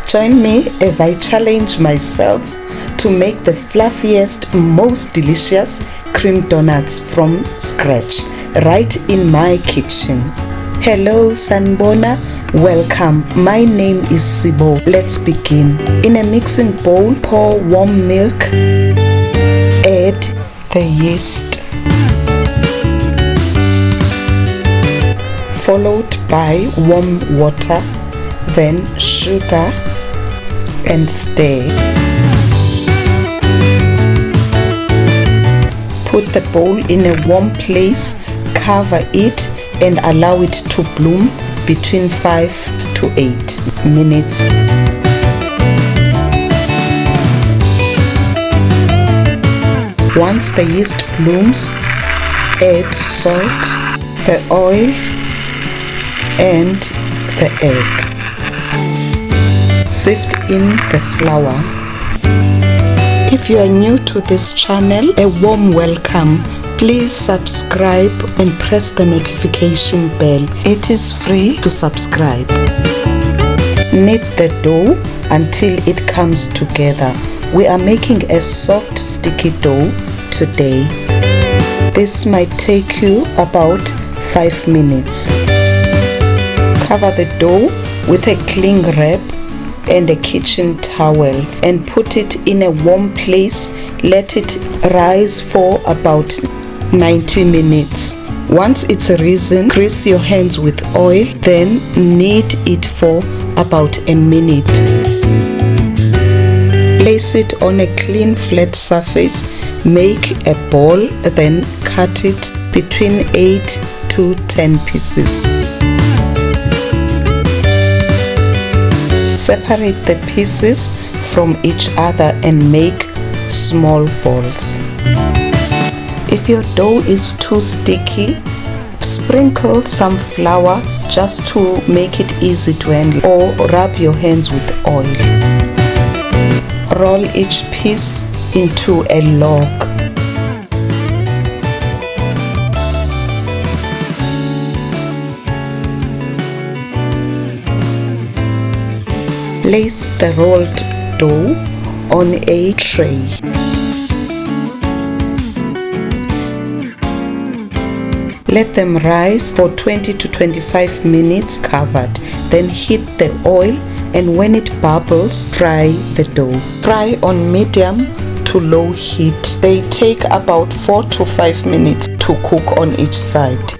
Join me as I challenge myself to make the fluffiest, most delicious cream donuts from scratch, right in my kitchen. Hello Sanbona, welcome. My name is CBO. Let's begin. In a mixing bowl, pour warm milk, add the yeast, followed by warm water, then sugar, and stir. Put the bowl in a warm place, cover it and allow it to bloom between 5 to 8 minutes. Once the yeast blooms, add salt, the oil and the egg. Sift in the flour. If you are new to this channel, a warm welcome. Please subscribe and press the notification bell. It is free to subscribe. Knead the dough until it comes together. We are making a soft sticky dough today. This might take you about 5 minutes. Cover the dough with a cling wrap and a kitchen towel and put it in a warm place. Let it rise for about 90 minutes. Once it's risen, grease your hands with oil, then knead it for about a minute. Place it on a clean flat surface, make a ball, then cut it between 8 to 10 pieces. Separate the pieces from each other and make small balls. If your dough is too sticky, sprinkle some flour just to make it easy to handle, or rub your hands with oil. Roll each piece into a log. Place the rolled dough on a tray. Let them rise for 20 to 25 minutes covered. Then heat the oil, and when it bubbles, fry the dough. Fry on medium to low heat. They take about 4 to 5 minutes to cook on each side.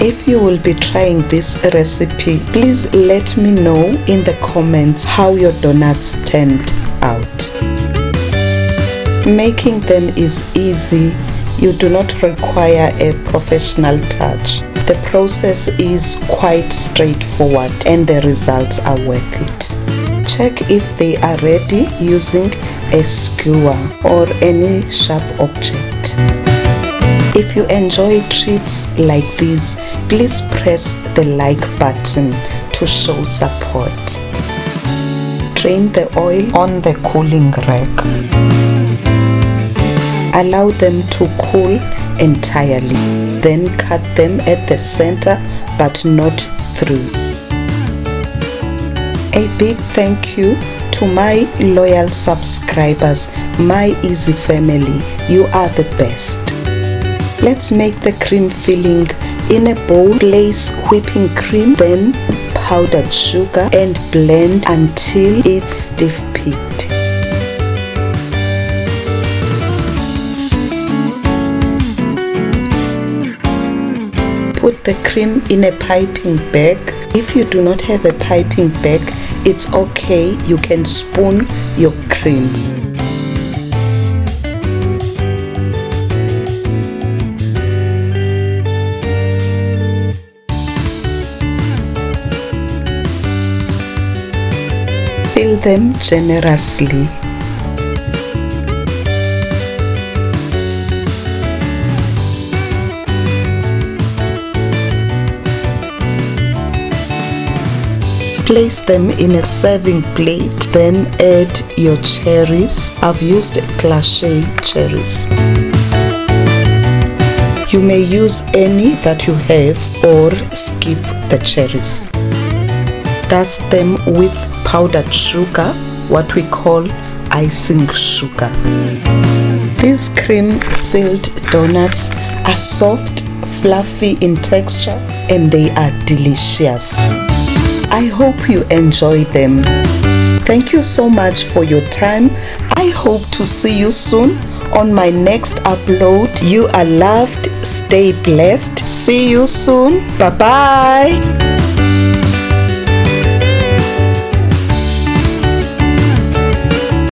If you will be trying this recipe, please let me know in the comments how your donuts turned out. Making them is easy. You do not require a professional touch. The process is quite straightforward and the results are worth it. Check if they are ready using a skewer or any sharp object. If you enjoy treats like these, please press the like button to show support. Drain the oil on the cooling rack. Allow them to cool entirely. Then cut them at the center but not through. A big thank you to my loyal subscribers, my easy family. You are the best. Let's make the cream filling. In a bowl, place whipping cream, then powdered sugar and blend until it's stiff peaked. Put the cream in a piping bag. If you do not have a piping bag, it's okay, you can spoon your cream. Fill them generously. Place them in a serving plate, then add your cherries. I've used glacé cherries. You may use any that you have or skip the cherries. dust them with powdered sugar, what we call icing sugar. These cream-filled donuts are soft, fluffy in texture, and they are delicious. I hope you enjoy them. Thank you so much for your time. I hope to see you soon on my next upload. You are loved. Stay blessed. See you soon. Bye bye.